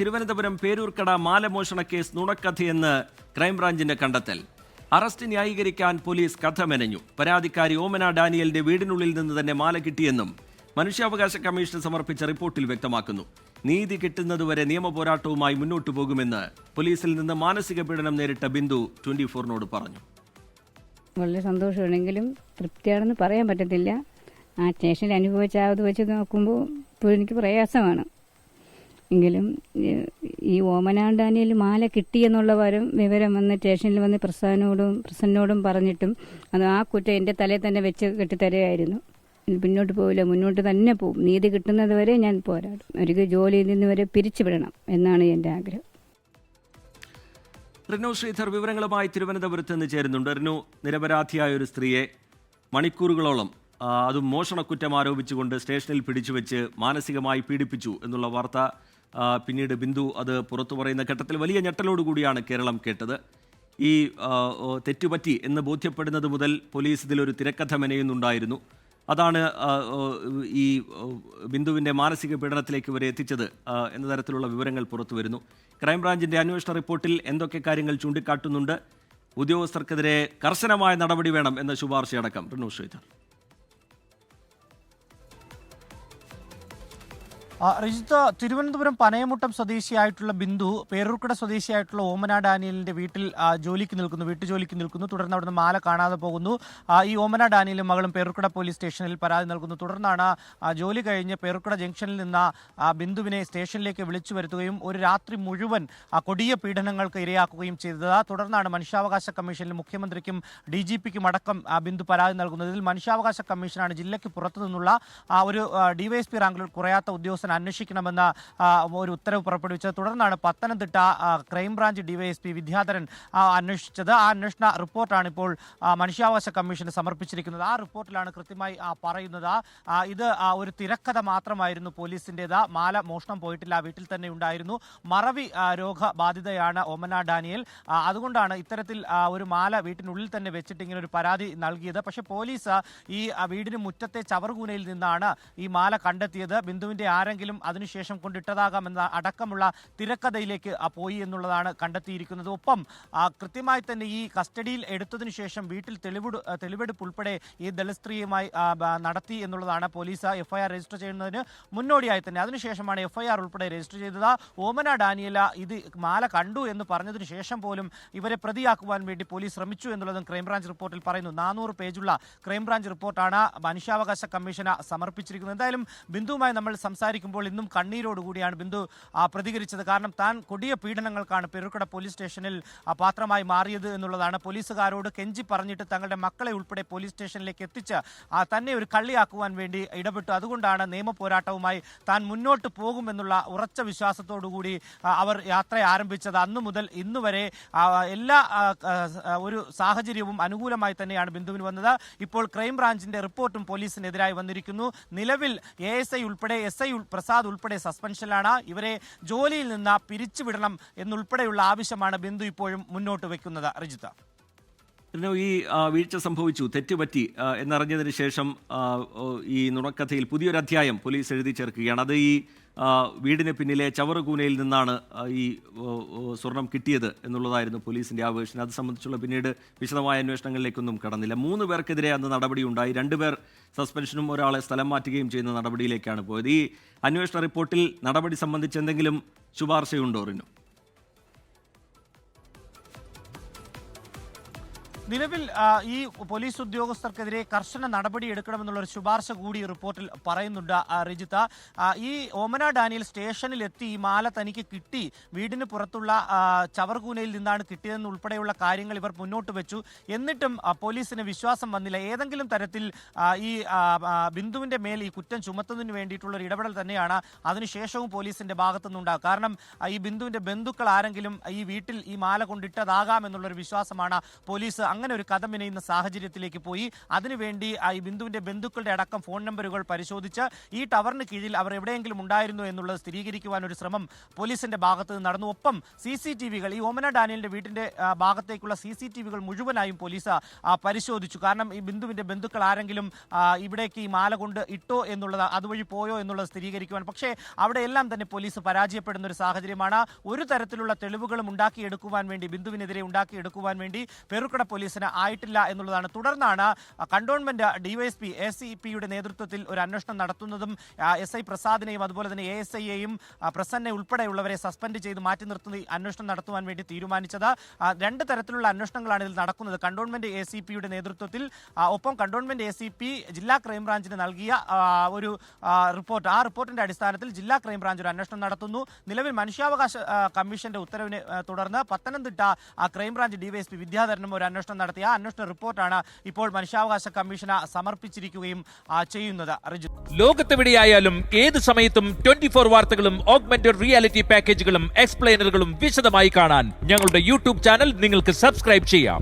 Thiruvananthapuram Peroorkada മാലമോഷണ case നുണക്കഥയെന്ന് ക്രൈംബ്രാഞ്ചിന്റെ കണ്ടെത്തൽ. Arrest ന്യായീകരിക്കാൻ police കഥ മെനഞ്ഞു. പരാതിക്കാരി ഓമന ഡാനിയലിന്റെ വീടിനുള്ളിൽ നിന്ന് തന്നെ മാല കിട്ടിയെന്നും മനുഷ്യാവകാശ കമ്മീഷന് സമർപ്പിച്ച റിപ്പോർട്ടിൽ വ്യക്തമാക്കുന്നു. നീതി കിട്ടുന്നതുവരെ നിയമപോരാട്ടവുമായി മുന്നോട്ടു പോകുമെന്ന് പോലീസിൽ നിന്ന് മാനസിക പീഡനം നേരിട്ട ബിന്ദു 24-നോട് പറഞ്ഞു. വളരെ സന്തോഷമാണെങ്കിലും തൃപ്തിയാണെന്ന് പറയാൻ പറ്റത്തില്ല. ആ സ്റ്റേഷനിൽ അനുഭവിച്ച അത് വെച്ച് നോക്കുമ്പോൾ ഇപ്പോൾ എനിക്ക് പ്രയാസമാണ്. എങ്കിലും ഈ ഓമന ഡാനിയൽ മാല കിട്ടിയെന്നുള്ള വിവരം വന്ന് സ്റ്റേഷനിൽ വന്ന് പ്രസന്നോടും പറഞ്ഞിട്ടും അത് ആ കുറ്റം എൻ്റെ തലയിൽ തന്നെ വെച്ച് കെട്ടിത്തരുകയായിരുന്നു. പിന്നോട്ട് പോവില്ല, മുന്നോട്ട് തന്നെ പോകും. നീതി കിട്ടുന്നത് വരെ ഞാൻ പോരാടും. അവർക്ക് ജോലിയിൽ നിന്ന് വരെ പിരിച്ചുവിടണം എന്നാണ് എൻ്റെ ആഗ്രഹം. റിനു ശ്രീധർ വിവരങ്ങളുമായി തിരുവനന്തപുരത്ത് നിന്ന് ചേരുന്നുണ്ട്. റിനു, നിരപരാധിയായ ഒരു സ്ത്രീയെ മണിക്കൂറുകളോളം അതും മോഷണക്കുറ്റം ആരോപിച്ചുകൊണ്ട് സ്റ്റേഷനിൽ പിടിച്ചുവെച്ച് മാനസികമായി പീഡിപ്പിച്ചു എന്നുള്ള വാർത്ത പിന്നീട് ബിന്ദു അത് പുറത്തു പറയുന്ന ഘട്ടത്തിൽ വലിയ ഞെട്ടലോടുകൂടിയാണ് കേരളം കേട്ടത്. ഈ തെറ്റുപറ്റി എന്ന് ബോധ്യപ്പെടുന്നത് മുതൽ പോലീസ് ഇതിലൊരു തിരക്കഥ മെനയുന്നുണ്ടായിരുന്നു. അതാണ് ഈ ബിന്ദുവിൻ്റെ മാനസിക പീഡനത്തിലേക്ക് വരെ എത്തിച്ചത് എന്ന തരത്തിലുള്ള വിവരങ്ങൾ പുറത്തു വരുന്നു. ക്രൈംബ്രാഞ്ചിൻ്റെ അന്വേഷണ റിപ്പോർട്ടിൽ എന്തൊക്കെ കാര്യങ്ങൾ ചൂണ്ടിക്കാട്ടുന്നുണ്ട്? ഉദ്യോഗസ്ഥർക്കെതിരെ കർശനമായ നടപടി വേണം എന്ന ശുപാർശയടക്കം. റിനു ശ്രീധർ. റിജിത്ത്, തിരുവനന്തപുരം പനയമുട്ടം സ്വദേശിയായിട്ടുള്ള ബിന്ദു പേരൂർക്കട സ്വദേശിയായിട്ടുള്ള ഓമന ഡാനിയലിന്റെ വീട്ടിൽ വീട്ടുജോലിക്ക് നിൽക്കുന്നു. തുടർന്ന് അവിടുന്ന് മാല കാണാതെ പോകുന്നു. ഈ ഓമന ഡാനിയലും മകളും പേരൂർക്കട പോലീസ് സ്റ്റേഷനിൽ പരാതി നൽകുന്നു. തുടർന്നാണ് ജോലി കഴിഞ്ഞ് പേരൂർക്കട ജംഗ്ഷനിൽ നിന്ന് ബിന്ദുവിനെ സ്റ്റേഷനിലേക്ക് വിളിച്ചു വരുത്തുകയും ഒരു രാത്രി മുഴുവൻ കൊടിയ പീഡനങ്ങൾക്ക് ഇരയാക്കുകയും ചെയ്തത്. തുടർന്നാണ് മനുഷ്യാവകാശ കമ്മീഷനിൽ മുഖ്യമന്ത്രിക്കും DGPക്കും അടക്കം ബിന്ദു പരാതി നൽകുന്നത്. ഇതിൽ മനുഷ്യാവകാശ കമ്മീഷനാണ് ജില്ലയ്ക്ക് പുറത്തു നിന്നുള്ള ഒരു DYSP റാങ്കിൽ കുറയാത്ത ഉദ്യോഗസ്ഥൻ അന്വേഷിക്കണമെന്ന ഒരു ഉത്തരവ് പുറപ്പെടുവിച്ചത്. തുടർന്നാണ് പത്തനംതിട്ട ക്രൈംബ്രാഞ്ച് DYSP വിദ്യാധരൻ അന്വേഷിച്ചത്. ആ അന്വേഷണ റിപ്പോർട്ടാണ് ഇപ്പോൾ മനുഷ്യാവകാശ കമ്മീഷന് സമർപ്പിച്ചിരിക്കുന്നത്. ആ റിപ്പോർട്ടിലാണ് കൃത്യമായി പറയുന്നത് ഇത് ഒരു തിരക്കഥ മാത്രമായിരുന്നു പോലീസിൻ്റേത്. മാല മോഷണം പോയിട്ടില്ല, വീട്ടിൽ തന്നെ ഉണ്ടായിരുന്നു. മറവി രോഗബാധിതയാണ് ഓമന ഡാനിയൽ. അതുകൊണ്ടാണ് ഇത്തരത്തിൽ ഒരു മാല വീട്ടിനുള്ളിൽ തന്നെ വെച്ചിട്ട് ഇങ്ങനെ ഒരു പരാതി നൽകിയത്. പക്ഷേ പോലീസ് ഈ വീടിന് മുറ്റത്തെ ചവറുകൂനയിൽ നിന്നാണ് ഈ മാല കണ്ടെത്തിയത്. ബിന്ദുവിൻ്റെ ആരെങ്കിലും അതിനുശേഷം കൊണ്ടിട്ടതാകാമെന്ന അടക്കമുള്ള തിരക്കഥയിലേക്ക് പോയി എന്നുള്ളതാണ് കണ്ടെത്തിയിരിക്കുന്നത്. ഒപ്പം കൃത്യമായി തന്നെ ഈ കസ്റ്റഡിയിൽ എടുത്തതിനു ശേഷം വീട്ടിൽ തെളിവെടുപ്പ് ഉൾപ്പെടെ ഈ ദളിത് സ്ത്രീയുമായി നടത്തി എന്നുള്ളതാണ് പോലീസ് FIR രജിസ്റ്റർ ചെയ്യുന്നതിന് മുന്നോടിയായി തന്നെ. അതിനുശേഷമാണ് FIR ഉൾപ്പെടെ രജിസ്റ്റർ ചെയ്തത്. ഓമന ഡാനിയല ഇത് മാല കണ്ടു എന്ന് പറഞ്ഞതിന് ശേഷം പോലും ഇവരെ പ്രതിയാക്കുവാൻ വേണ്ടി പോലീസ് ശ്രമിച്ചു എന്നുള്ളതും ക്രൈംബ്രാഞ്ച് റിപ്പോർട്ടിൽ പറയുന്നു. 400 പേജുള്ള ക്രൈംബ്രാഞ്ച് റിപ്പോർട്ടാണ് മനുഷ്യാവകാശ കമ്മീഷന് സമർപ്പിച്ചിരിക്കുന്നത്. എന്തായാലും ബിന്ദുവുമായി നമ്മൾ സംസാരിക്കുമ്പോൾ ഇന്നും കണ്ണീരോടുകൂടിയാണ് ബിന്ദു പ്രതികരിച്ചത്. കാരണം താൻ കൊടിയ പീഡനങ്ങൾക്കാണ് പേരൂർക്കട പോലീസ് സ്റ്റേഷനിൽ പാത്രമായി മാറിയത് എന്നുള്ളതാണ്. പോലീസുകാരോട് കെഞ്ചി പറഞ്ഞിട്ട് തങ്ങളുടെ മക്കളെ ഉൾപ്പെടെ പോലീസ് സ്റ്റേഷനിലേക്ക് എത്തിച്ച് തന്നെ ഒരു കള്ളിയാക്കുവാൻ വേണ്ടി ഇടപെട്ടു. അതുകൊണ്ടാണ് നിയമ പോരാട്ടവുമായി താൻ മുന്നോട്ട് പോകുമെന്നുള്ള ഉറച്ച വിശ്വാസത്തോടുകൂടി അവർ യാത്ര ആരംഭിച്ചത്. അന്നു മുതൽ ഇന്ന് വരെ എല്ലാ ഒരു സാഹചര്യവും അനുകൂലമായി തന്നെയാണ് ബിന്ദുവിന് വന്നത്. ഇപ്പോൾ ക്രൈംബ്രാഞ്ചിന്റെ റിപ്പോർട്ടും പോലീസിനെതിരായി വന്നിരിക്കുന്നു. നിലവിൽ ASI ഉൾപ്പെടെ SI പ്രസാദ് ഉൾപ്പെടെ സസ്പെൻഷനിലാണ്. ഇവരെ ജോലിയിൽ നിന്ന് പിരിച്ചുവിടണം എന്നുൾപ്പെടെയുള്ള ആവശ്യമാണ് ബിന്ദു ഇപ്പോഴും മുന്നോട്ട് വെക്കുന്നത്. റിജിത്ത, ഈ വീഴ്ച സംഭവിച്ചു, തെറ്റുപറ്റി എന്നറിഞ്ഞതിന് ശേഷം ഈ നുണക്കഥയിൽ പുതിയൊരു അധ്യായം പോലീസ് എഴുതി ചേർക്കുകയാണ്. അത് ഈ വീടിന് പിന്നിലെ ചവറുകൂനയിൽ നിന്നാണ് ഈ സ്വർണം കിട്ടിയത് എന്നുള്ളതായിരുന്നു പോലീസിൻ്റെ ആ വേർഷൻ. അത് സംബന്ധിച്ചുള്ള പിന്നീട് വിശദമായ അന്വേഷണങ്ങളിലേക്കൊന്നും കടന്നില്ല. 3 പേർക്കെതിരെ അന്ന് നടപടിയുണ്ടായി. 2 പേർ സസ്പെൻഷനും ഒരാളെ സ്ഥലം മാറ്റുകയും ചെയ്യുന്ന നടപടിയിലേക്കാണ് പോയത്. ഈ അന്വേഷണ റിപ്പോർട്ടിൽ നടപടി സംബന്ധിച്ച് എന്തെങ്കിലും ശുപാർശയുണ്ടോ റിനു? നിലവിൽ ഈ പോലീസ് ഉദ്യോഗസ്ഥർക്കെതിരെ കർശന നടപടി എടുക്കണമെന്നുള്ള ഒരു ശുപാർശ കൂടി റിപ്പോർട്ടിൽ പറയുന്നുണ്ട്. റിജിത്ത, ഈ ഓമന ഡാനിയൽ സ്റ്റേഷനിൽ എത്തി ഈ മാല തനിക്ക് കിട്ടി, വീടിന് പുറത്തുള്ള ചവർകൂനയിൽ നിന്നാണ് കിട്ടിയതെന്ന് ഉൾപ്പെടെയുള്ള കാര്യങ്ങൾ ഇവർ മുന്നോട്ട് വെച്ചു. എന്നിട്ടും പോലീസിന് വിശ്വാസം വന്നില്ല. ഏതെങ്കിലും തരത്തിൽ ഈ ബിന്ദുവിൻ്റെ മേൽ ഈ കുറ്റം ചുമത്തുന്നതിന് വേണ്ടിയിട്ടുള്ള ഒരു ഇടപെടൽ തന്നെയാണ് അതിനുശേഷവും പോലീസിന്റെ ഭാഗത്തുനിന്നുണ്ടാകും. കാരണം ഈ ബിന്ദുവിൻ്റെ ബന്ധുക്കൾ ആരെങ്കിലും ഈ വീട്ടിൽ ഈ മാല കൊണ്ടിട്ടതാകാമെന്നുള്ളൊരു വിശ്വാസമാണ് പോലീസ് അങ്ങനെ ഒരു കഥ മെനയുന്ന സാഹചര്യത്തിലേക്ക് പോയി. അതിനുവേണ്ടി ഈ ബിന്ദുവിന്റെ ബന്ധുക്കളുടെ അടക്കം ഫോൺ നമ്പറുകൾ പരിശോധിച്ച് ഈ ടവറിന് കീഴിൽ അവർ എവിടെയെങ്കിലും ഉണ്ടായിരുന്നു എന്നുള്ളത് സ്ഥിരീകരിക്കുവാൻ ഒരു ശ്രമം പോലീസിന്റെ ഭാഗത്ത് നിന്ന് നടന്നു. ഒപ്പം CCTV-കൾ, ഈ ഓമന ഡാനിയലിന്റെ വീട്ടിന്റെ ഭാഗത്തേക്കുള്ള CCTV-കൾ മുഴുവനായും പോലീസ് പരിശോധിച്ചു. കാരണം ഈ ബിന്ദുവിന്റെ ബന്ധുക്കൾ ആരെങ്കിലും ഇവിടേക്ക് ഈ മാല കൊണ്ട് ഇട്ടോ എന്നുള്ളത്, അതുവഴി പോയോ എന്നുള്ളത് സ്ഥിരീകരിക്കുവാൻ. പക്ഷേ അവിടെയെല്ലാം തന്നെ പോലീസ് പരാജയപ്പെടുന്ന ഒരു സാഹചര്യമാണ്. ഒരു തരത്തിലുള്ള തെളിവുകളും ഉണ്ടാക്കിയെടുക്കുവാൻ വേണ്ടി, ബിന്ദുവിനെതിരെ ഉണ്ടാക്കിയെടുക്കുവാൻ വേണ്ടി പേരുക്കട പോലീസിന് ആയിട്ടില്ല എന്നുള്ളതാണ്. തുടർന്നാണ് കണ്ടോൺമെന്റ് DYSP ACP-യുടെ നേതൃത്വത്തിൽ ഒരു അന്വേഷണം നടത്തുന്നതും SI പ്രസാദിനെയും അതുപോലെ തന്നെ ASI-യെയും പ്രസന്നെ ഉൾപ്പെടെയുള്ളവരെ സസ്പെൻഡ് ചെയ്ത് മാറ്റി നിർത്തുന്ന അന്വേഷണം നടത്തുവാൻ വേണ്ടി തീരുമാനിച്ചത്. രണ്ട് തരത്തിലുള്ള അന്വേഷണങ്ങളാണ് ഇതിൽ നടക്കുന്നത്. കണ്ടോൺമെന്റ് ACP-യുടെ നേതൃത്വത്തിൽ, ഒപ്പം കണ്ടോൺമെന്റ് ACP ജില്ലാ ക്രൈംബ്രാഞ്ചിന് നൽകിയ ഒരു റിപ്പോർട്ട്, ആ റിപ്പോർട്ടിന്റെ അടിസ്ഥാനത്തിൽ ജില്ലാ ക്രൈംബ്രാഞ്ച് ഒരു അന്വേഷണം നടത്തുന്നു. നിലവിൽ മനുഷ്യാവകാശ കമ്മീഷന്റെ ഉത്തരവിനെ തുടർന്ന് പത്തനംതിട്ട ക്രൈംബ്രാഞ്ച് DYSP വിദ്യാധരനും ഒരു അന്വേഷണം നടത്തിയ അന്വേഷണ റിപ്പോർട്ടാണ് ഇപ്പോൾ മനുഷ്യാവകാശ കമ്മീഷന് സമർപ്പിച്ചിരിക്കുകയും ചെയ്യുന്നത്. ലോകത്തെവിടെയായാലും ഏത് സമയത്തും 24 വാർത്തകളും ഓഗ്മെന്റഡ് റിയാലിറ്റി പാക്കേജുകളും എക്സ്പ്ലെയിനറുകളും വിശദമായി കാണാൻ ഞങ്ങളുടെ YouTube ചാനൽ നിങ്ങൾക്ക് സബ്സ്ക്രൈബ് ചെയ്യാം.